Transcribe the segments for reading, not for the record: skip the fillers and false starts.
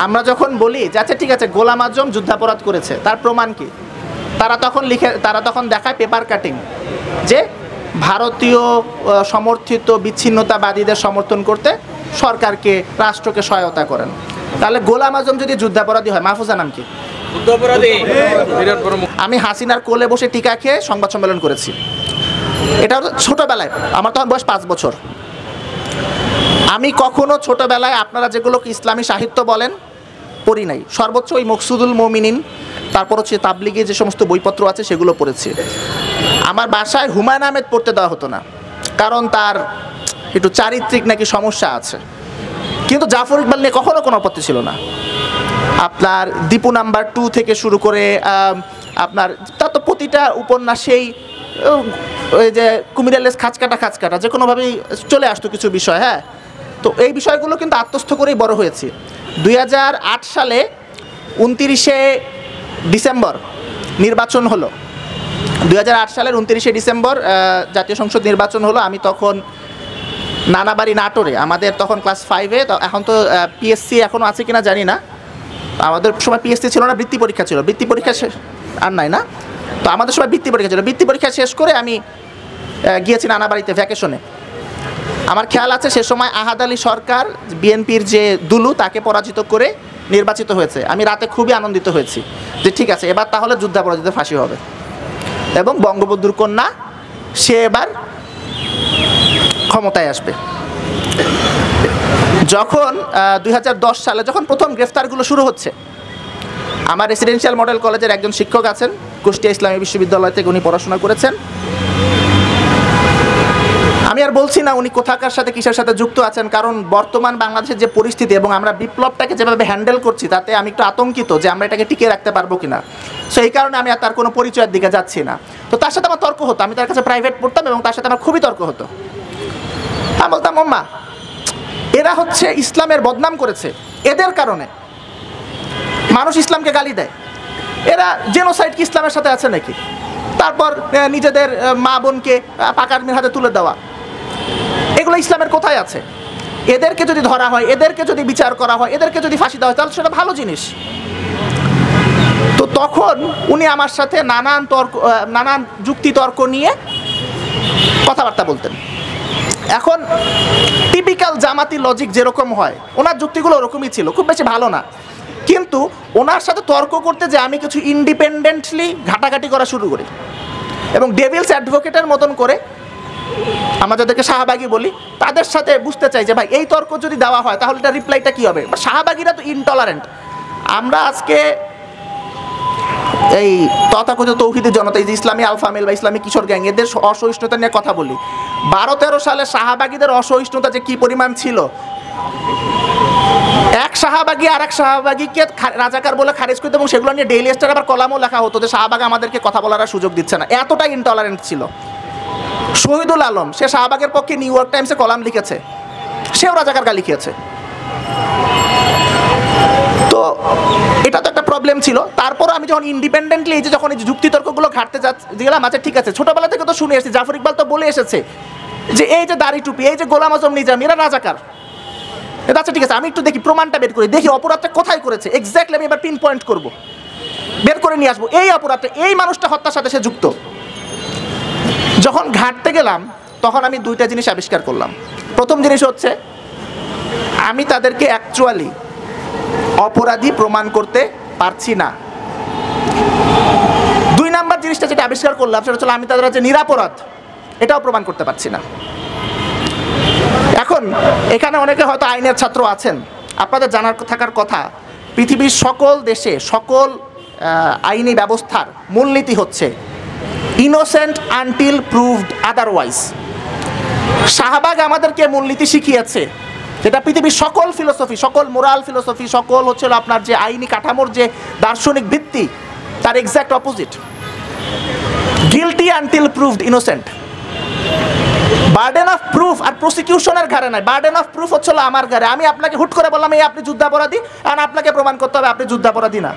আমরা যখন বলি যে আচ্ছা ঠিক আছে গোলাম আজম যুদ্ধাপরাধ করেছে, তার প্রমাণ কি? তারা তখন দেখায় পেপার কাটিং, যে ভারতীয় সমর্থিত বিচ্ছিন্নতাবাদীদের সমর্থন করতে সরকারকে, রাষ্ট্রকে সহায়তা করেন। তাহলে গোলাম আজম যদি যুদ্ধাপরাধী হয়, মাহফুজা নাম কি? আমি হাসিনার কোলে বসে টিকা খেয়ে সংবাদ সম্মেলন করেছি। এটা ছোটবেলায়, আমার তখন বয়স 5 বছর। আমি কখনো ছোটবেলায় আপনারা যেগুলোকে ইসলামী সাহিত্য বলেন পড়ি নাই, সর্বোচ্চ ওই মকসুদুল মুমিনিন, তারপর হচ্ছে তাবলিগে যে সমস্ত বইপত্র আছে সেগুলো পড়েছি। আমার বাসায় হুমায়ুন আহমেদ পড়তে দেওয়া হতো না, কারণ তার একটু চারিত্রিক নাকি সমস্যা আছে। কিন্তু জাফর ইকবাল নিয়ে কখনো কোনো আপত্তি ছিল না। আপনার দীপু নাম্বার 2 থেকে শুরু করে আপনার তার তো প্রতিটা উপন্যাসেই ওই যে কুমিরালেস খাঁচকাটা যে কোনোভাবেই চলে আসতো কিছু বিষয়। হ্যাঁ, তো এই বিষয়গুলো কিন্তু আত্মস্থ করেই বড় হয়েছি। 2008 সালে 29শে ডিসেম্বর নির্বাচন হলো। 2008 সালের 29শে ডিসেম্বর জাতীয় সংসদ নির্বাচন হলো। আমি তখন নানাবাড়ি নাটোরে, আমাদের তখন ক্লাস 5-এ, এখন তো পিএসসি এখনও আছে কিনা জানি না, আমাদের সময় পিএসসি ছিল না, বৃত্তি পরীক্ষা ছিল। বৃত্তি পরীক্ষা আর নাই না, তো আমাদের সময় বৃত্তি পরীক্ষা ছিল। বৃত্তি পরীক্ষা শেষ করে আমি গিয়েছি নানাবাড়িতে ভ্যাকেশনে। আমার খেয়াল আছে সে সময় আহাদ আলী সরকার, বিএনপির যে দুলু, তাকে পরাজিত করে নির্বাচিত হয়েছে। আমি রাতে খুবই আনন্দিত হয়েছি যে ঠিক আছে এবার তাহলে যুদ্ধাপরাধীদের ফাঁসি হবে, এবং বঙ্গবন্ধুর কন্যা সে এবার ক্ষমতায় আসবে। যখন 2010 সালে যখন প্রথম গ্রেফতারগুলো শুরু হচ্ছে, আমার রেসিডেন্সিয়াল মডেল কলেজের একজন শিক্ষক আছেন, কুষ্টিয়া ইসলামী বিশ্ববিদ্যালয় থেকে উনি পড়াশোনা করেছেন। আমি আর বলছি না উনি কোথাকার সাথে কিসের সাথে যুক্ত আছেন, কারণ বর্তমান বাংলাদেশের যে পরিস্থিতি এবং আমরা বিপ্লবটাকে যেভাবে হ্যান্ডেল করছি তাতে আমি একটু আতঙ্কিত যে আমরা এটাকে টিকিয়ে রাখতে পারবো কিনা। সো এই কারণে আমি আর তার কোনো পরিচয়ের দিকে যাচ্ছি না। তো তার সাথে আমার তর্ক হতো, আমি তার কাছে প্রাইভেট পড়তাম এবং তার সাথে আমার খুবই তর্ক হতো। আমি বলতাম আম্মা এরা হচ্ছে ইসলামের বদনাম করেছে, এদের কারণে মানুষ ইসলামকে গালি দেয়। এরা জেনোসাইড কি ইসলামের সাথে আছে নাকি? তারপর নিজেদের মা বোনকে পাকার্মির হাতে তুলে দেওয়া, এগুলো ইসলামের কোথায় আছে? এদেরকে যদি ধরা হয়, এদেরকে যদি বিচার করা হয়, এদেরকে যদি ফাঁসি দেওয়া হয়, তাহলে সেটা ভালো জিনিস। তো তখন উনি আমার সাথে নানান যুক্তি তর্ক নিয়ে কথাবার্তা বলতেন। এখন টিপিক্যাল জামাতি লজিক যেরকম হয়, ওনার যুক্তিগুলো ওরকমই ছিল, খুব বেশি ভালো না। কিন্তু ওনার সাথে তর্ক করতে যে আমি কিছু ইন্ডিপেন্ডেন্টলি ঘাটাঘাটি করা শুরু করি এবং ডেভিলস অ্যাডভোকেটের মতন করে আমরা যাদেরকে শাহবাগী বলি তাদের সাথে বুঝতে চাই যে ভাই এই তর্ক যদি দেওয়া হয় তাহলে এটা রিপ্লাইটা কী হবে। শাহবাগীরা তো ইনটলারেন্ট। আমরা আজকে এই তথাকথিত তৌহিদি জনতা, এই যে ইসলামী আলফামেল বা ইসলামী কিশোর গ্যাং, এদের অসহিষ্ণুতা নিয়ে কথা বলি। 12-13 সালে শাহবাগীদের অসহিষ্ণুতা যে কী পরিমাণ ছিল, এক শাহবাগী আর এক শাহবাগীকে রাজাকার বলে খারিজ করতো এবং সেগুলো নিয়ে ডেইলি স্টার আবার কলামও লেখা হতো যে শাহবাগ আমাদেরকে কথা বলার সুযোগ দিচ্ছে না, এতটাই ইনটলারেন্ট ছিল। শহীদুল আলম, সে শাহবাগের পক্ষে নিউ ইয়র্ক টাইমসে কলাম লিখেছে, সেও রাজাকার গালি খেয়েছে। তো এটা তো একটা প্রবলেম ছিল। তারপর আমি যখন ইন্ডিপেন্ডেন্টলি এই যে যখন এই যুক্তিতর্কগুলো ঘাটতে গেলাম, আচ্ছা ঠিক আছে ছোটবেলা থেকে তো শুনে এসেছি, জাফর ইকবাল তো বলে এসেছে যে এই যে দাড়ি টুপি, এই যে গোলাম আজম নিজাম, এরা রাজাকার। আচ্ছা ঠিক আছে আমি একটু দেখি প্রমাণটা বের করি, দেখি অপরাধটা কোথায় করেছে এক্স্যাক্টলি, আমি এবার পিন পয়েন্ট করবো, বের করে নিয়ে আসবো এই অপরাধটা, এই মানুষটা হত্যার সাথে সে যুক্ত। যখন ঘাটতে গেলাম তখন আমি 2টা জিনিস আবিষ্কার করলাম। প্রথম জিনিস হচ্ছে আমি তাদেরকে অ্যাকচুয়ালি অপরাধী প্রমাণ করতে পারছি না। 2 নাম্বার জিনিসটা যেটা আবিষ্কার করলাম সেটা হচ্ছে আমি তাদের যে নিরাপরাধ এটাও প্রমাণ করতে পারছি না। এখন এখানে অনেকে হয়তো আইনের ছাত্র আছেন, আপনাদের জানার থাকার কথা পৃথিবীর সকল দেশে সকল আইনি ব্যবস্থার মূলনীতি হচ্ছে innocent until proved otherwise. Shahbag আমাদেরকে মূলনীতি শিখিয়েছে, যেটা পৃথিবীর সকল ফিলোসফি, সকল মোরাল ফিলোসফি, সকল হচ্ছিল আপনার যে আইনি কাঠামোর যে দার্শনিক ভিত্তি তার exact opposite. Guilty until proved innocent. Burden of proof আর প্রসিকিউশনের ঘাড়ে নাই, বার্ডেন অফ প্রুফ হচ্ছিল আমার ঘাড়ে। আমি আপনাকে হুট করে বললাম এই আপনি যুদ্ধাপরাধী, আর আপনাকে প্রমাণ করতে হবে আপনি যুদ্ধাপরাধী না।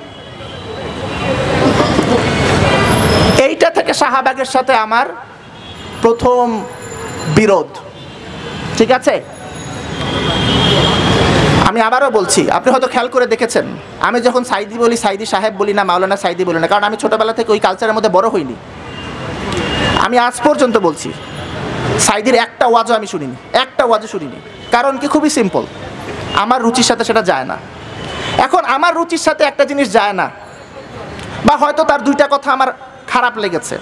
এইটা থেকে শাহবাগের সাথে আমার প্রথম বিরোধ। ঠিক আছে, আমি আবারও বলছি, আপনি হয়তো খেয়াল করে দেখেছেন, আমি যখন সাইদি বলি সাইদি সাহেব বলি না, মাওলানা সাইদি বলি না, কারণ আমি ছোটোবেলা থেকে ওই কালচারের মধ্যে বড় হইনি। আমি আজ পর্যন্ত বলছি সাইদির একটা ওয়াজও আমি শুনিনি, একটা ওয়াজও শুনিনি। কারণ কি? খুবই সিম্পল, আমার রুচির সাথে সেটা যায় না। এখন আমার রুচির সাথে একটা জিনিস যায় না, বা হয়তো তার দুইটা কথা আমার খারাপ লেগেছে,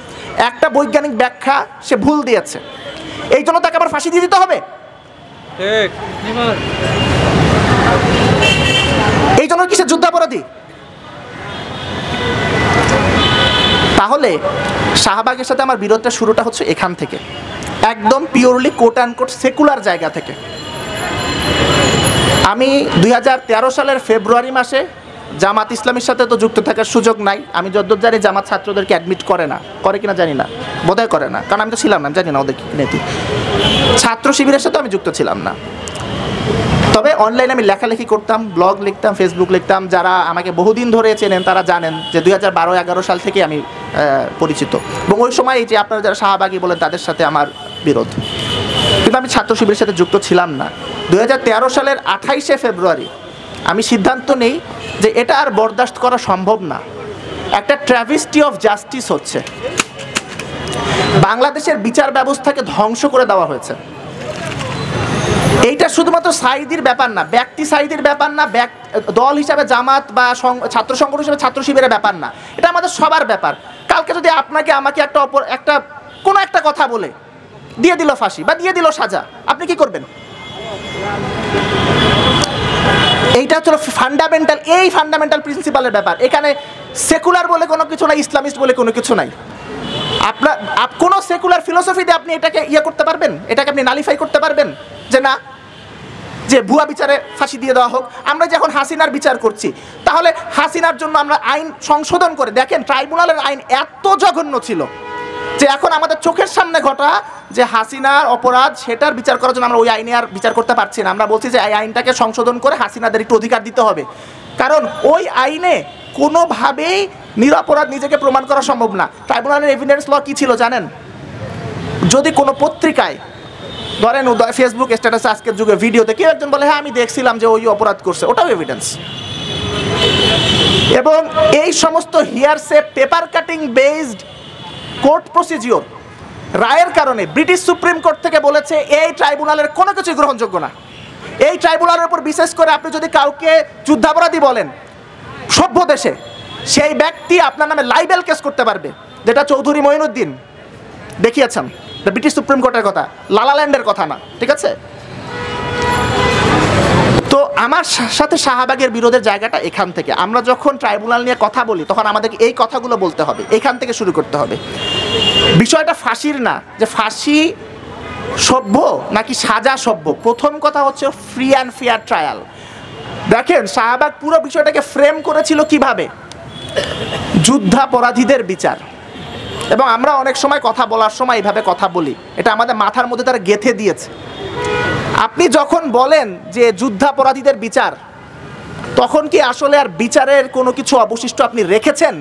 একটা বৈজ্ঞানিক ব্যাখ্যা সে ভুল দিয়েছে, এই জন্য তাকে আবার ফাঁসি দিয়ে দিতে হবে? এই জন্য কি সে যুদ্ধাপরাধী? তাহলে শাহবাগের সাথে আমার বিরোধটা শুরুটা হচ্ছে এখান থেকে, একদম purely quote and quote secular জায়গা থেকে। আমি 2013 সালের ফেব্রুয়ারি মাসে জামাত ইসলামীর সাথে তো যুক্ত থাকার সুযোগ নাই। আমি যতদূর জানি জামাত ছাত্রদেরকে অ্যাডমিট করে না, করে কিনা জানি না, বোধহয় করে না, কারণ আমি তো ছিলাম না, জানি না ওদের কি নীতি। ছাত্র শিবিরের সাথে আমি যুক্ত ছিলাম না, তবে অনলাইনে আমি লেখালেখি করতাম, ব্লগ লিখতাম, ফেসবুক লিখতাম। যারা আমাকে বহুদিন ধরে চেনেন তারা জানেন যে 2012-11 সাল থেকে আমি পরিচিত, এবং ওই সময় যে আপনারা যারা শাহবাগী বলেন তাদের সাথে আমার বিরোধ, কিন্তু আমি ছাত্র শিবিরের সাথে যুক্ত ছিলাম না। 2013 সালের 28শে ফেব্রুয়ারি আমি সিদ্ধান্ত নেই যে এটা আর বরদাস্ত করা সম্ভব না, একটা ট্র্যাভিস্টি অফ জাস্টিস হচ্ছে, বাংলাদেশের বিচার ব্যবস্থাকে ধ্বংস করে দেওয়া হয়েছে। এইটা শুধুমাত্র সাইদির ব্যাপার না, ব্যক্তি সাইদির ব্যাপার না, দল হিসাবে জামাত বা ছাত্র সংগঠন হিসেবে ছাত্র শিবিরের ব্যাপার না, এটা আমাদের সবার ব্যাপার। কালকে যদি আপনাকে আমাকে কোনো একটা কথা বলে দিয়ে দিল ফাঁসি বা দিয়ে দিল সাজা, আপনি কি করবেন? এইটা হচ্ছে ফান্ডামেন্টাল, এই ফান্ডামেন্টাল প্রিন্সিপালের ব্যাপার। এখানে সেকুলার বলে কোনো কিছু নাই, ইসলামিস্ট বলে কোনো কিছু নাই। আপনার কোনো সেকুলার ফিলোসফিতে আপনি এটাকে করতে পারবেন, এটাকে আপনি নালিফাই করতে পারবেন যে না, যে ভুয়া বিচারে ফাঁসি দিয়ে দেওয়া হোক। আমরা যখন হাসিনার বিচার করছি, তাহলে হাসিনার জন্য আমরা আইন সংশোধন করে, দেখেন ট্রাইব্যুনালের আইন এত জঘন্য ছিল যে এখন আমাদের চোখের সামনে ঘটা যে হাসিনার অপরাধ, সেটার বিচার করার জন্য আমরা ওই আইনে আর বিচার করতে পারছি না। আমরা বলছি যে এই আইনটাকে সংশোধন করে হাসিনাদের একটু অধিকার দিতে হবে, কারণ ওই আইনে কোনোভাবেই নিরপরাধ নিজেকে প্রমাণ করা সম্ভব না। ট্রাইব্যুনালের এভিডেন্স ল কী ছিল জানেন? যদি কোনো পত্রিকায় ধরেন ফেসবুক স্ট্যাটাসে আজকের যুগে ভিডিওতে কেউ একজন বলে হ্যাঁ আমি দেখছিলাম যে ওই অপরাধ করছে, ওটাও এভিডেন্স। এবং এই সমস্ত hearsay paper cutting based court procedure রায়ের কারণে ব্রিটিশ সুপ্রিম কোর্ট থেকে বলেছে এই ট্রাইব্যুনালের কোনো কিছুই গ্রহণযোগ্য না। এই ট্রাইব্যুনালের উপর বিশেষ করে আপনি যদি কাউকে যুদ্ধাপরাধী বলেন সভ্য দেশে, সেই ব্যক্তি আপনার নামে লাইবেল কেস করতে পারবে, যেটা চৌধুরী মঈনুদ্দিন দেখিয়েছেন। ব্রিটিশ সুপ্রিম কোর্টের কথা, লালাল্যান্ডের কথা না, ঠিক আছে? তো আমার সাথে শাহবাগের বিরোধের জায়গাটা এখান থেকে। আমরা যখন ট্রাইব্যুনাল নিয়ে কথা বলি তখন আমাদেরকে এই কথাগুলো বলতে হবে, এখান থেকে শুরু করতে হবে। বিষয়টা ফাঁসির না, যে ফাঁসি সভ্য নাকি সাজা সভ্য। প্রথম কথা হচ্ছে ফ্রি অ্যান্ড ফেয়ার ট্রায়াল। দেখেন শাহবাগ পুরো বিষয়টাকে ফ্রেম করেছিল কিভাবে, যুদ্ধাপরাধীদের বিচার। এবং আমরা অনেক সময় কথা বলার সময় এইভাবে কথা বলি, এটা আমাদের মাথার মধ্যে তারা গেঁথে দিয়েছে। আপনি যখন বলেন যে যুদ্ধাপরাধীদের বিচার, তখন কি আসলে আর বিচারের কোনো কিছু অবশিষ্ট আপনি রেখেছেন?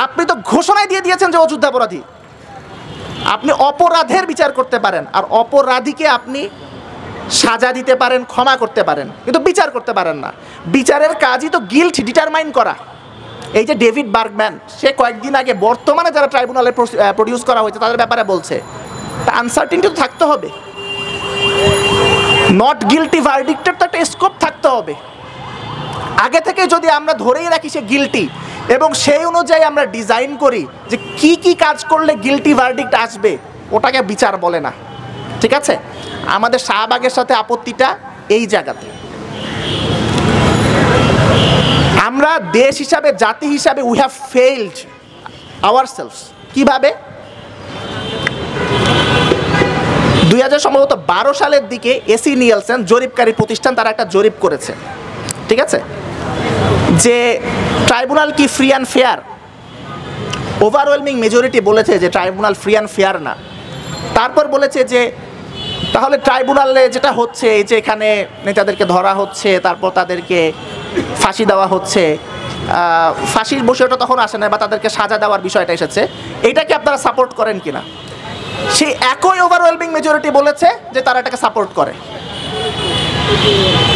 আপনি তো ঘোষণায় দিয়ে দিয়েছেন যে ও যুদ্ধাপরাধী। আপনি অপরাধের বিচার করতে পারেন, আর অপরাধীকে আপনি সাজা দিতে পারেন, ক্ষমা করতে পারেন, কিন্তু বিচার করতে পারেন না। বিচারের কাজই তো গিল্ট ডিটারমাইন করা। এই যে ডেভিড বার্গম্যান, সে কয়েকদিন আগে বর্তমানে যারা ট্রাইব্যুনালে প্রডিউস করা হয়েছে তাদের ব্যাপারে বলছে, তা আনসার্টিনিটি তো থাকতে হবে। নট গিল্টি ভার্ডিক্টের তো একটা স্কোপ থাকতে হবে। আগে থেকে যদি আমরা ধরেই রাখি সে গিল্টি, এবং সেই অনুযায়ী আমরা ডিজাইন করি যে কি কি কাজ করলে গিল্টি ভার্ডিক্ট আসবে, ওটাকে বিচার বলে না, ঠিক আছে? আমাদের শাহবাগের সাথে আপত্তিটা এই জায়গাতে। আমরা দেশ হিসাবে, জাতি হিসাবে উই হ্যাভ ফেইলড আওয়ারসেলভস। কিভাবে? 2012 সালের দিকে এসি নিয়েলসন জরিপকারী প্রতিষ্ঠান, তারা একটা জরিপ করেছে, ঠিক আছে, যে ট্রাইব্যুনাল কি free and fair. Overwhelming majority বলেছে যে ট্রাইব্যুনাল ফ্রি অ্যান্ড ফেয়ার না। তারপর বলেছে যে তাহলে ট্রাইব্যুনালে যেটা হচ্ছে, এই যে এখানে নেতাদেরকে ধরা হচ্ছে, তারপর তাদেরকে ফাঁসি দেওয়া হচ্ছে, ফাঁসির বিষয়টা তখন আসে না, বা তাদেরকে সাজা দেওয়ার বিষয়টা এসেছে, এইটাকে আপনারা সাপোর্ট করেন কিনা? সেই একই ওভারওয়েলমিং মেজরিটি বলেছে যে তারা এটাকে সাপোর্ট করে।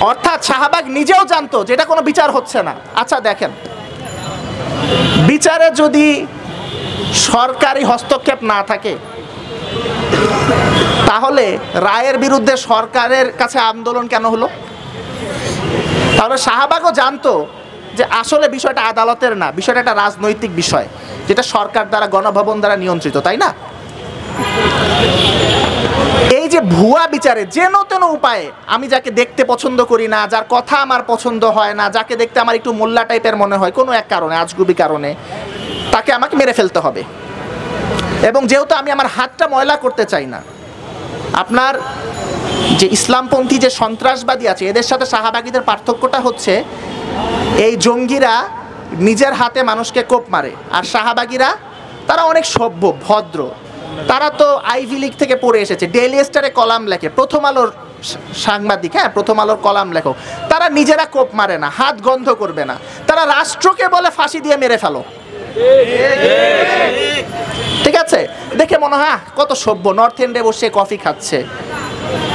অর্থাৎ শাহবাগ নিজেও জানতো যে এটা কোনো বিচার হচ্ছে না। আচ্ছা দেখেন, বিচারে যদি সরকারি হস্তক্ষেপ না থাকে তাহলে রায়ের বিরুদ্ধে সরকারের কাছে আন্দোলন কেন হলো? তাহলে শাহবাগও জানতো যে আসলে বিষয়টা আদালতের না, বিষয়টা একটা রাজনৈতিক বিষয় যেটা সরকার দ্বারা, গণভবন দ্বারা নিয়ন্ত্রিত, তাই না? এই যে ভুয়া বিচারে যেন তেন উপায়ে আমি যাকে দেখতে পছন্দ করি না, যার কথা আমার পছন্দ হয় না, যাকে দেখতে আমার একটু মোল্লা টাইপের মনে হয় কোনো এক কারণে, আজগুবি কারণে, তাকে আমাকে মেরে ফেলতে হবে। এবং যেহেতু আমি আমার হাতটা ময়লা করতে চাই না, আপনার যে ইসলামপন্থী যে সন্ত্রাসবাদী আছে এদের সাথে শাহবাগীদের পার্থক্যটা হচ্ছে এই জঙ্গিরা নিজের হাতে মানুষকে কোপ মারে, আর শাহবাগীরা তারা অনেক সভ্য ভদ্র, তারা তো আইভি লীগ থেকে পড়ে এসেছে, ডেইলি স্টারে কলাম লেখে, প্রথম আলোর সাংবাদিক, হ্যাঁ প্রথম আলোর কলাম লেখক, তারা নিজেরা কোপ মারে না, হাত গন্ধ করবে না, তারা রাষ্ট্রকে বলে ফাঁসি দিয়ে মেরে ফেলো। ঠিক আছে, দেখে মনে হয় কত সভ্য, নর্থ এন্ডে বসে কফি খাচ্ছে,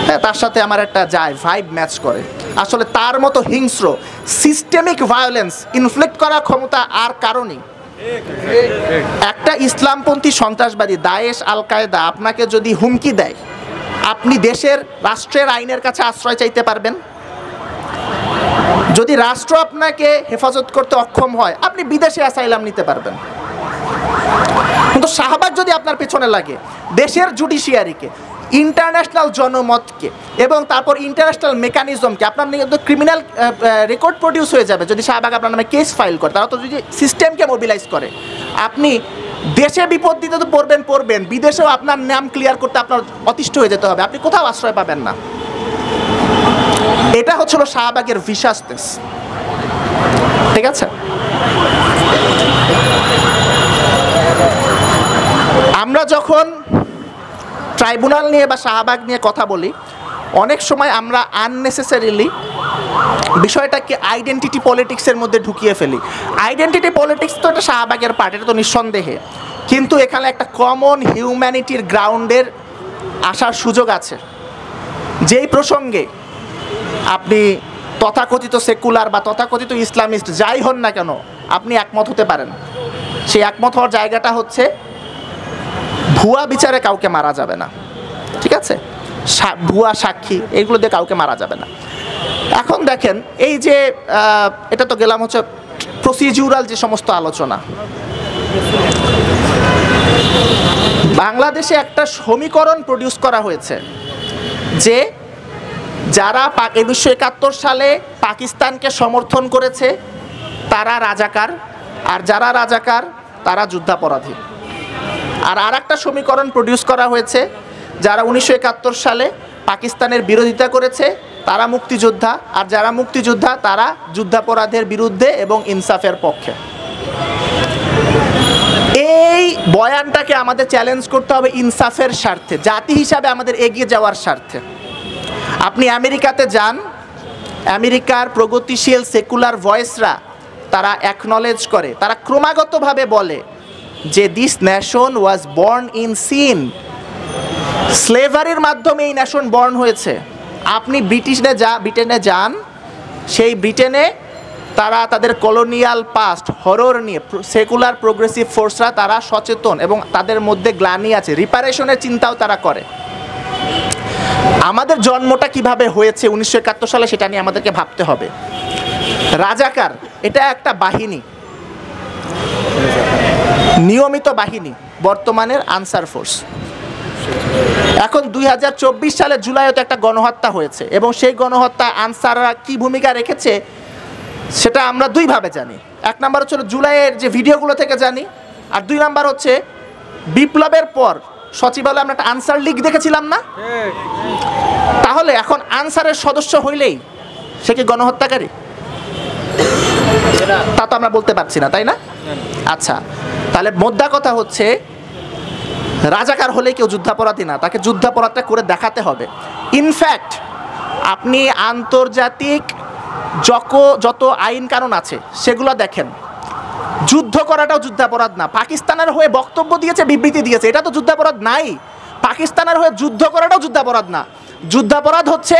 হ্যাঁ তার সাথে আমার একটা যায় ভাইব ম্যাচ করে। আসলে তার মতো হিংস্র সিস্টেমিক ভায়োলেন্স ইনফ্লিক্ট করার ক্ষমতা আর কারণই একটা ইসলামপন্থী সন্ত্রাসবাদী দায়েশ আল কায়দা আপনাকে যদি হুমকি দেয়, আপনি দেশের রাষ্ট্রের আইনের কাছে আশ্রয় চাইতে পারবেন? যদি রাষ্ট্র আপনাকে হেফাজত করতে অক্ষম হয় আপনি বিদেশে অ্যাসাইলাম নিতে পারবেন। কিন্তু শাহবাগ যদি আপনার পেছনে লাগে, দেশের জুডিশিয়ারিকে, ইন্টারন্যাশনাল জনমতকে এবং তারপর ইন্টারন্যাশনাল মেকানিজমকে, আপনার ক্রিমিনাল রেকর্ড প্রডিউস হয়ে যাবে যদি শাহবাগ আপনার নামে কেস ফাইল করে, তারা তো যদি সিস্টেমকে মোবিলাইজ করে, আপনি দেশে বিপদ দিতে তো পড়বেন, বিদেশেও আপনার নাম ক্লিয়ার করতে আপনার অতিষ্ঠ হয়ে যেতে হবে, আপনি কোথাও আশ্রয় পাবেন না। এটা হচ্ছিল শাহবাগের ভিশাসনেস। ঠিক আছে, আমরা যখন ট্রাইব্যুনাল নিয়ে বা শাহবাগ নিয়ে কথা বলি, অনেক সময় আমরা আননেসেসারিলি বিষয়টাকে আইডেন্টিটি পলিটিক্সের মধ্যে ঢুকিয়ে ফেলি। আইডেন্টিটি পলিটিক্স তো এটা শাহবাগের পার্ট, এটা তো নিঃসন্দেহে, কিন্তু এখানে একটা কমন হিউম্যানিটির গ্রাউন্ডের আসার সুযোগ আছে। যেই প্রসঙ্গে আপনি তথাকথিত সেকুলার বা তথাকথিত ইসলামিস্ট যাই হন না কেন আপনি একমত হতে পারেন, সেই একমত হওয়ার জায়গাটা হচ্ছে ভুয়া বিচারে কাউকে মারা যাবে না। ঠিক আছে, ভুয়া সাক্ষী এগুলো দিয়ে কাউকে মারা যাবে না। এখন দেখেন এই যে এটা তো গেলাম হচ্ছে প্রসিডিউরাল যে সমস্ত আলোচনা। বাংলাদেশে একটা সমীকরণ প্রডিউস করা হয়েছে যে যারা 1971 সালে পাকিস্তানকে সমর্থন করেছে তারা রাজাকার, আর যারা রাজাকার তারা যুদ্ধাপরাধী। আর একটা সমীকরণ প্রডিউস করা হয়েছে যারা 1971 সালে পাকিস্তানের বিরোধিতা করেছে তারা মুক্তিযোদ্ধা, আর যারা মুক্তিযোদ্ধা তারা যুদ্ধাপরাধের বিরুদ্ধে এবং ইনসাফের পক্ষে। এই বয়ানটাকে আমাদের চ্যালেঞ্জ করতে হবে ইনসাফের স্বার্থে, জাতি হিসাবে আমাদের এগিয়ে যাওয়ার স্বার্থে। আপনি আমেরিকাতে যান, আমেরিকার প্রগতিশীল সেকুলার ভয়েসরা তারা অ্যাকনলেজ করে, তারা ক্রমাগতভাবে বলে যে this nation was born in sin, স্লেভারির মাধ্যমে এই নেশন বর্ন হয়েছে। আপনি ব্রিটেনে যান, সেই ব্রিটেনে তারা তাদের কলোনিয়াল পাস্ট হরর নিয়ে সেকুলার প্রোগ্রেসিভ ফোর্সরা তারা সচেতন এবং তাদের মধ্যে গ্লানি আছে, রিপারেশনের চিন্তাও তারা করে। আমাদের জন্মটা কিভাবে হয়েছে 1971 সালে সেটা নিয়ে আমাদেরকে ভাবতে হবে। রাজাকার এটা একটা বাহিনী, নিয়মিত বাহিনী, বর্তমানের আনসার ফোর্স। এখন 2024 সালে জুলাইতে একটা গণহত্যা হয়েছে এবং সেই গণহত্যা আনসাররা কি ভূমিকা রেখেছে সেটা আমরা দুইভাবে জানি। এক নাম্বার হচ্ছে জুলাইয়ের যে ভিডিওগুলো থেকে জানি, আর দুই নাম্বার হচ্ছে বিপ্লবের পর সচিবালয়ে আমরা একটা আনসার লীগ দেখেছিলাম না? তাহলে এখন আনসারের সদস্য হইলেই সে কি গণহত্যাকারী? তা তো আমরা বলতে পারছি না, তাই না? আচ্ছা, তাহলে মোদ্দা কথা হচ্ছে রাজাকার হলেই কেউ যুদ্ধাপরাধী না, তাকে যুদ্ধাপরাধটা করে দেখাতে হবে। ইনফ্যাক্ট আপনি আন্তর্জাতিক যত আইন কানুন আছে সেগুলো দেখেন, যুদ্ধ করাটাও যুদ্ধাপরাধ না। পাকিস্তানের হয়ে বক্তব্য দিয়েছে, বিবৃতি দিয়েছে, এটা তো যুদ্ধাপরাধ নাই। পাকিস্তানের হয়ে যুদ্ধ করাটাও যুদ্ধাপরাধ না। যুদ্ধাপরাধ হচ্ছে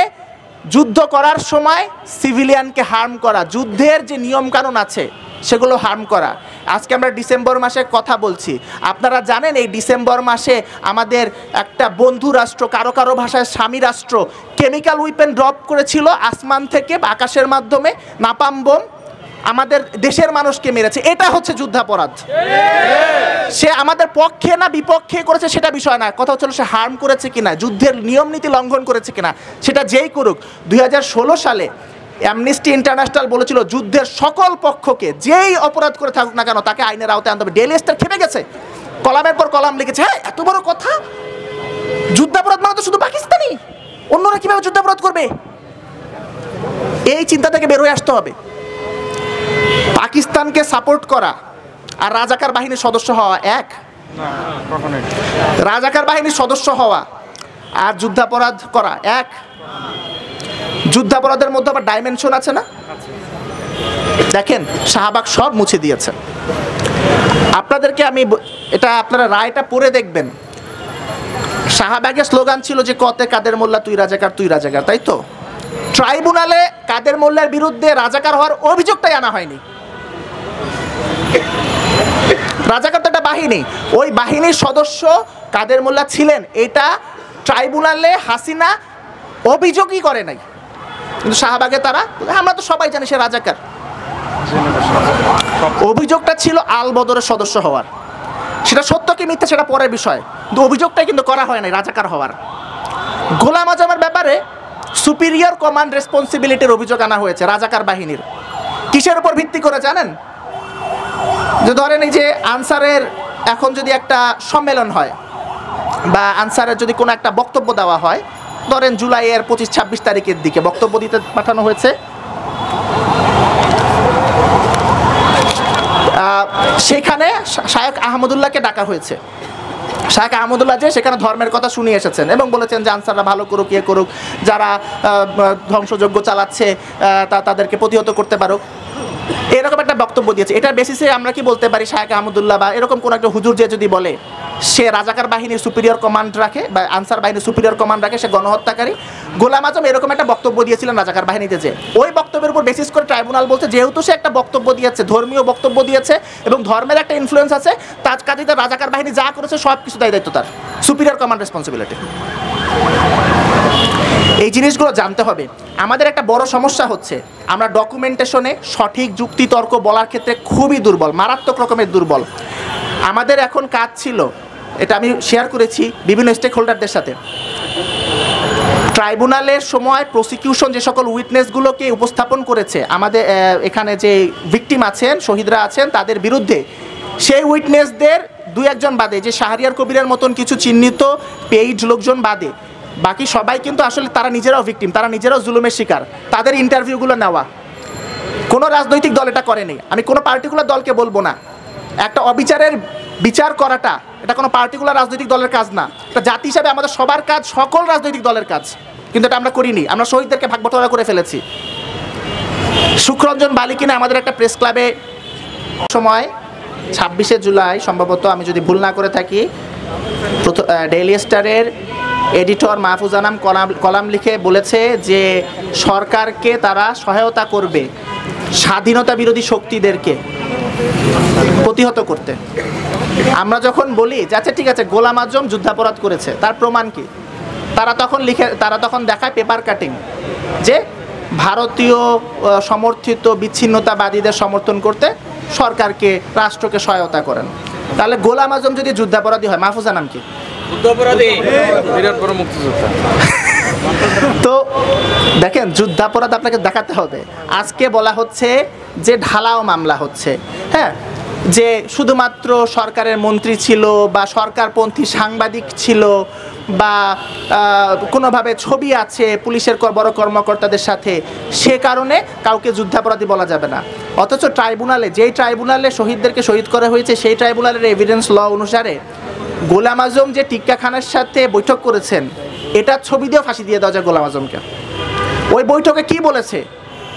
যুদ্ধ করার সময় সিভিলিয়ানকে হার্ম করা, যুদ্ধের যে নিয়মকানুন আছে সেগুলো হার্ম করা। আজকে আমরা ডিসেম্বর মাসে কথা বলছি, আপনারা জানেন এই ডিসেম্বর মাসে আমাদের একটা বন্ধু রাষ্ট্র, কারো কারো ভাষায় স্বামী রাষ্ট্র, কেমিক্যাল উইপেন ড্রপ করেছিল আসমান থেকে বা আকাশের মাধ্যমে, নাপাম বোম, আমাদের দেশের মানুষকে মেরেছে। এটা হচ্ছে যুদ্ধাপরাধ। সে আমাদের পক্ষে না বিপক্ষে করেছে সেটা বিষয় না, কথা হচ্ছিল সে হার্ম করেছে কিনা, যুদ্ধের নিয়ম নীতি লঙ্ঘন করেছে কিনা, সেটা যেই করুক। 2016 সালে অ্যামনেস্টি ইন্টারন্যাশনাল বলেছিল যুদ্ধের সকল পক্ষকে যেই অপরাধ করে থাকুক না কেন তাকে আইনের আওতায় আনতে হবে। ডেইলি স্টার খেপে গেছে, কলামের পর কলাম লিখেছে, হ্যাঁ এত বড় কথা, যুদ্ধাপরাধ মানে তো শুধু পাকিস্তানি, অন্যরা কিভাবে যুদ্ধাপরাধ করবে? এই চিন্তা থেকে বের হয়ে আসতে হবে। পাকিস্তানকে সাপোর্ট করা আর রাজাকার বাহিনীর সদস্য হওয়া এক? রাজাকার বাহিনীর সদস্য হওয়া আর যুদ্ধাপরাধ করা এক? যুদ্ধাপরাধের মধ্যে আবার ডাইমেনশন আছে না? দেখেন শাহবাগ সব মুছে দিয়েছে। আপনাদেরকে আমি এটা, আপনারা রায়টা পড়ে দেখবেন। শাহবাগের স্লোগান ছিল যে কতে কাদের মোল্লা তুই রাজাকার, তুই রাজাকার, তাই তো? ট্রাইব্যুনালে কাদের মোল্লার বিরুদ্ধে রাজাকার হওয়ার অভিযোগটাই আনা হয়নি। রাজাকার তো একটা বাহিনী, ওই বাহিনীর সদস্য কাদের মোল্লা ছিলেন, এটা ট্রাইব্যুনালে হাসিনা অভিযোগই করে নাই। কিন্তু শাহবাগে তারা, আমরা তো সবাই জানি সে রাজাকার, অভিযোগটা ছিল আল বদরের সদস্য হওয়ার। সেটা সত্য কি মিথ্যা সেটা পরের বিষয়, কিন্তু অভিযোগটাই কিন্তু করা হয় নাই রাজাকার হওয়ার। গোলাম আজমের ব্যাপারে সুপিরিয়র কমান্ড রেসপন্সিবিলিটির অভিযোগ আনা হয়েছে রাজাকার বাহিনীর। কিসের উপর ভিত্তি করে জানেন? যে ধরেন এই যে আনসারের এখন যদি একটা সম্মেলন হয় বা আনসারের যদি কোনো একটা বক্তব্য দেওয়া হয়, ধরেন জুলাইয়ের 25-26 তারিখের দিকে বক্তব্য দিতে পাঠানো হয়েছে, সেখানে শায়েখ আহমদুল্লাহকে ডাকা হয়েছে। শায়েখ আহমদুল্লাহ যে সেখানে ধর্মের কথা শুনিয়ে এসেছেন এবং বলেছেন যে আনসাররা ভালো করুক, ইয়ে করুক, যারা ধ্বংসযজ্ঞ চালাচ্ছে তাদেরকে প্রতিহত করতে পারুক, এরকম একটা বক্তব্য দিয়েছে। এটার বেসিসে আমরা কি বলতে পারি, শায়েখ আহমদুল্লাহ বা এরকম কোনো একটা হুজুর যে যদি বলে সে রাজাকার বাহিনীর সুপিরিয়র কমান্ড রাখে বা আনসার বাহিনীর সুপিরিয়র কমান্ড রাখে, সে গণহত্যাকারী। গোলাম আজম এরকম একটা বক্তব্য দিয়েছিলেন রাজাকার বাহিনীতে, যে ওই বক্তব্যের উপর বেসিস করে ট্রাইব্যুনাল বলছে যেহেতু সে একটা বক্তব্য দিয়েছে, ধর্মীয় বক্তব্য দিয়েছে এবং ধর্মের একটা ইনফ্লুয়েন্স আছে, তার কাজে তার রাজাকার বাহিনী যা করেছে সব কিছু দায়িত্ব তার, সুপিরিয়র কমান্ড রেসপন্সিবিলিটি। এই জিনিসগুলো জানতে হবে। আমাদের একটা বড় সমস্যা হচ্ছে আমরা ডকুমেন্টেশনে সঠিক যুক্তিতর্ক বলার ক্ষেত্রে খুবই দুর্বল, মারাত্মক রকমের দুর্বল। আমাদের এখন কাজ ছিল, এটা আমি শেয়ার করেছি বিভিন্ন স্টেক হোল্ডারদের সাথে, ট্রাইব্যুনালের সময় প্রসিকিউশন যে সকল উইটনেসগুলোকে উপস্থাপন করেছে আমাদের এখানে যে ভিকটিম আছেন, শহীদরা আছেন, তাদের বিরুদ্ধে সেই উইটনেসদের 2-1 বাদে, যে শাহরিয়ার কবিরের মতন কিছু চিহ্নিত পেইড লোকজন বাদে বাকি সবাই কিন্তু আসলে তারা নিজেরাও ভিকটিম, তারা নিজেরাও জুলুমের শিকার। তাদের ইন্টারভিউগুলো নেওয়া, কোনো রাজনৈতিক দল এটা করেনি, আমি কোনো পার্টিকুলার দলকে বলবো না। একটা অবিচারের বিচার করাটা এটা কোনো পার্টিকুলার রাজনৈতিক দলের কাজ না, এটা জাতি হিসাবে আমাদের সবার কাজ, সকল রাজনৈতিক দলের কাজ, কিন্তু এটা আমরা করিনি। আমরা শহীদদেরকে ভাগ বটোয়ারা করে ফেলেছি। সুখরঞ্জন বালিকিনে আমাদের একটা প্রেস ক্লাবে সময় 26শে জুলাই সম্ভবত, আমি যদি ভুল না করে থাকি, ডেইলি স্টারের এডিটর মাহফুজ আনাম কলাম লিখে বলেছে যে সরকারকে তারা সহায়তা করবে স্বাধীনতা বিরোধী শক্তিদেরকে প্রতিহত করতে। আমরা যখন বলি যে আচ্ছা ঠিক আছে গোলাম আজম যুদ্ধাপরাধ করেছে, তার প্রমাণ কি? তারা তখন দেখায় পেপার কাটিং, যে ভারতীয় সমর্থিত বিচ্ছিন্নতাবাদীদের সমর্থন করতে সরকারকে, রাষ্ট্রকে সহায়তা করেন। তাহলে গোলাম আজম যদি যুদ্ধাপরাধী হয়, মাহফুজ আনাম কি? তো দেখেন যুদ্ধাপরাধ আপনাকে দেখাতে হবে। আজকে বলা হচ্ছে যে ঢালাও মামলা হচ্ছে, হ্যাঁ, যে শুধুমাত্র সরকারের মন্ত্রী ছিল বা সরকারপন্থী সাংবাদিক ছিল বা কোনোভাবে ছবি আছে পুলিশের বড় কর্মকর্তাদের সাথে, সে কারণে কাউকে যুদ্ধাপরাধী বলা যাবে না। অথচ ট্রাইব্যুনালে, যেই ট্রাইব্যুনালে শহীদদেরকে শহীদ করা হয়েছে, সেই ট্রাইব্যুনালের এভিডেন্স ল অনুসারে গোলাম আজম যে টিক্কা খানের সাথে বৈঠক করেছেন, এটা ছবি দিয়েও ফাঁসি দিয়ে দেওয়া যায় গোলাম আজমকে। ওই বৈঠকে কি বলেছে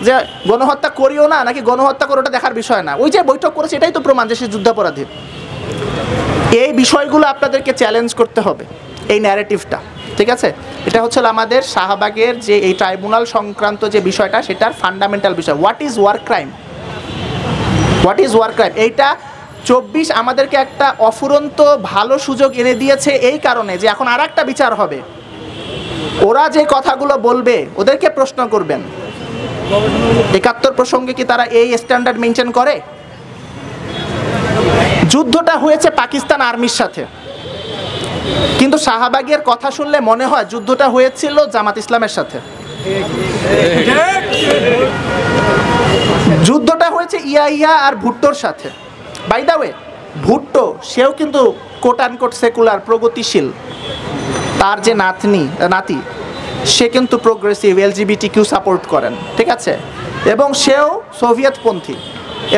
যে গণহত্যা করিও না নাকি গণহত্যা করে, ওটা দেখার বিষয় না, ওই যে বৈঠক করেছে এটাই তো প্রমাণ যে সে যুদ্ধাপরাধী। এই বিষয়গুলো আপনাদেরকে চ্যালেঞ্জ করতে হবে, এই ন্যারেটিভটা। ঠিক আছে, এটা হচ্ছে আমাদের শাহবাগের যে এই ট্রাইব্যুনাল সংক্রান্ত যে বিষয়টা, সেটার ফান্ডামেন্টাল বিষয়। What is war crime, what is war crime. এইটা 24 আমাদেরকে একটা অফুরন্ত ভালো সুযোগ এনে দিয়েছে এই কারণে যে এখন আর একটা বিচার হবে। ওরা যে কথাগুলো বলবে ওদেরকে প্রশ্ন করবেন, 71 প্রসঙ্গে কি তারা এই স্ট্যান্ডার্ড মেনটেন করে? যুদ্ধটা হয়েছে পাকিস্তান আর্মির সাথে, কিন্তু শাহবাগের কথা শুনলে মনে হয় যুদ্ধটা হয়েছিল জামাত ইসলামের সাথে। যুদ্ধটা হয়েছে ইয়া আর ভুট্টোর সাথে। বাই দ্য ওয়ে, ভুট্টো সেও কিন্তু কোট আনকোট সেকুলার, প্রগতিশীল। তার যে নাতি সে কিন্তু প্রোগ্রেসিভ, LGBTQ সাপোর্ট করেন, ঠিক আছে, এবং সেও সোভিয়েতপন্থী।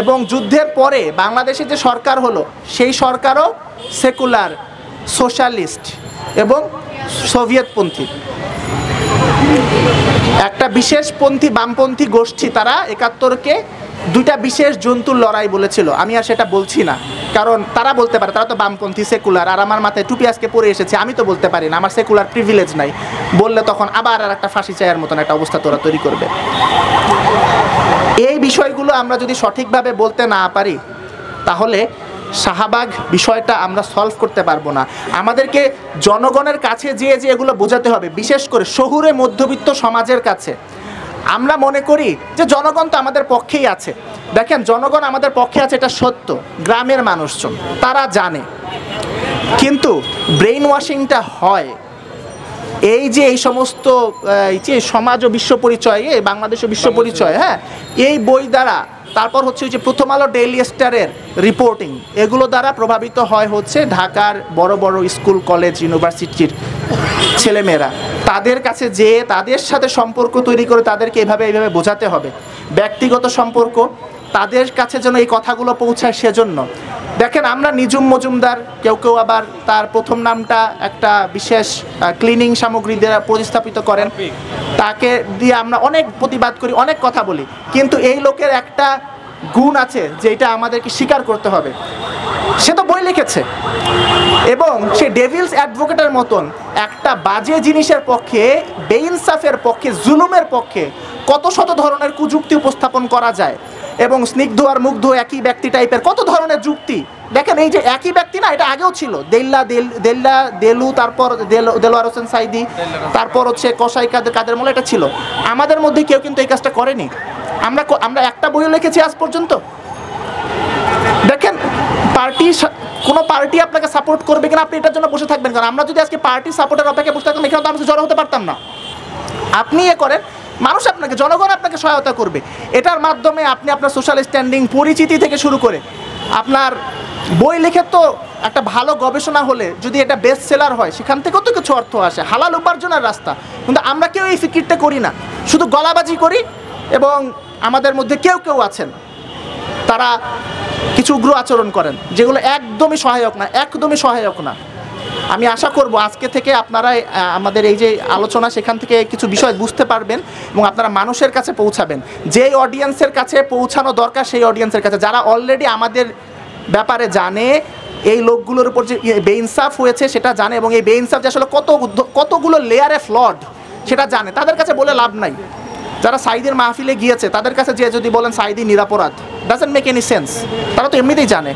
এবং যুদ্ধের পরে বাংলাদেশে যে সরকার হলো সেই সরকারও সেকুলার, সোশ্যালিস্ট এবং সোভিয়েতপন্থী। একটা বিশেষপন্থী বামপন্থী গোষ্ঠী তারা 71কে দুইটা বিশেষ জন্তুর লড়াই বলেছিল। আমি আর সেটা বলছি না, কারণ তারা বলতে পারে, তারা তো বামপন্থী সেকুলার, আর আমার মাথায় টুপি আজকে পরে এসেছে, আমি তো বলতে পারি না, আমার সেকুলার প্রিভিলেজ নাই। বললে তখন আবার আর একটা ফাঁসি চায়ের মতন একটা অবস্থা তোরা তৈরি করবে। এই বিষয়গুলো আমরা যদি সঠিকভাবে বলতে না পারি তাহলে শাহবাগ বিষয়টা আমরা সলভ করতে পারবো না। আমাদেরকে জনগণের কাছে যেয়ে যে এগুলো বোঝাতে হবে, বিশেষ করে শহুরে মধ্যবিত্ত সমাজের কাছে। আমরা মনে করি যে জনগণ তো আমাদের পক্ষেই আছে। দেখেন, জনগণ আমাদের পক্ষে আছে এটা সত্য, গ্রামের মানুষজন তারা জানে, কিন্তু ব্রেইন ওয়াশিংটা হয় এই যে এই সমস্ত যে সমাজ ও বিশ্ব পরিচয়, বাংলাদেশ ও বিশ্ব পরিচয়, হ্যাঁ, এই বই দ্বারা, তারপর হচ্ছে যে প্রথম আলো, ডেইলি স্টারের রিপোর্টিং, এগুলো দ্বারা প্রভাবিত হয় হচ্ছে ঢাকার বড় বড় স্কুল, কলেজ, ইউনিভার্সিটির ছেলেমেয়েরা। তাদের কাছে যেয়ে তাদের সাথে সম্পর্ক তৈরি করে তাদেরকে এইভাবে বোঝাতে হবে, ব্যক্তিগত সম্পর্ক, তাদের কাছে যেন এই কথাগুলো পৌঁছায়। সেজন্য দেখেন, আমরা নিজুম মজুমদার, কেউ কেউ আবার তার প্রথম নামটা একটা বিশেষ ক্লিনিং সামগ্রী দ্বারা প্রতিস্থাপিত করেন, তাকে দিয়ে আমরা অনেক প্রতিবাদ করি, অনেক কথা বলি, কিন্তু এই লোকের একটা গুণ আছে যেটা আমাদেরকে স্বীকার করতে হবে। সে তো বই লিখেছে এবং সে ডেভিলস অ্যাডভোকেটের মতন একটা বাজে জিনিসের পক্ষে, বেইনসাফের পক্ষে, জুলুমের পক্ষে কত শত ধরনের কুযুক্তি উপস্থাপন করা যায়, এবং স্নিগ্ধ আর মুগ্ধ একই ব্যক্তি টাইপের কত ধরনের যুক্তি। দেখেন, এই যে একই ব্যক্তি না, এটা আগেও ছিল, দেলু, তারপর দেলোয়ার হোসেন সাইদি, তারপর হচ্ছে কসাই কাদের মোল্লা, এটা ছিল। আমাদের মধ্যে কেউ কিন্তু এই কাজটা করেনি। আমরা একটা বইও লিখেছি আজ পর্যন্ত। দেখেন, কোনো পার্টি আপনাকে সাপোর্ট করবে কিনা আপনি এটার জন্য বসে থাকবেন, কারণ আমরা যদি আজকে পার্টি সাপোর্টের অপেক্ষায় বসে থাকতাম, এখানে তো আমরা জড়ো হতে পারতাম না। আপনি করেন, মানুষ আপনাকে, জনগণ আপনাকে সহায়তা করবে। এটার মাধ্যমে আপনি আপনার সোশ্যাল স্ট্যান্ডিং, পরিচিতি থেকে শুরু করে আপনার বই লিখে তো একটা ভালো গবেষণা হলে যদি এটা বেস্ট সেলার হয়, সেখান থেকেও তো কিছু অর্থ আসে, হালাল উপার্জনের রাস্তা। কিন্তু আমরা কেউ এই ফিকিরটা করি না, শুধু গলাবাজি করি। এবং আমাদের মধ্যে কেউ কেউ আছেন তারা কিছু উগ্র আচরণ করেন, যেগুলো একদমই সহায়ক না। আমি আশা করব আজকে থেকে আপনারা আমাদের এই যে আলোচনা, সেখান থেকে কিছু বিষয় বুঝতে পারবেন এবং আপনারা মানুষের কাছে পৌঁছাবেন, যেই অডিয়েন্সের কাছে পৌঁছানো দরকার সেই অডিয়েন্সের কাছে, যারা অলরেডি আমাদের ব্যাপারে জানে, এই লোকগুলোর উপর যে বেইনসাফ হয়েছে সেটা জানে, এবং এই বেইনসাফ যে আসলে কতগুলো লেয়ারে ফ্লড সেটা জানে। তাদের কাছে বলে লাভ নাই। যারা সাইদির মাহফিলে গিয়েছে তাদের কাছে যে যদি বলেন সাইদি নিরাপরাধ, ডাজন্ট মেক এনি সেন্স। তারা তো এমনিতেই জানে।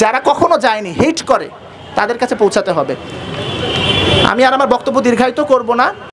যারা কখনো যায়নি, হেট করে, তাদের কাছে পৌঁছাতে হবে। আমি আর আমার বক্তব্য দীর্ঘায়িত করব না।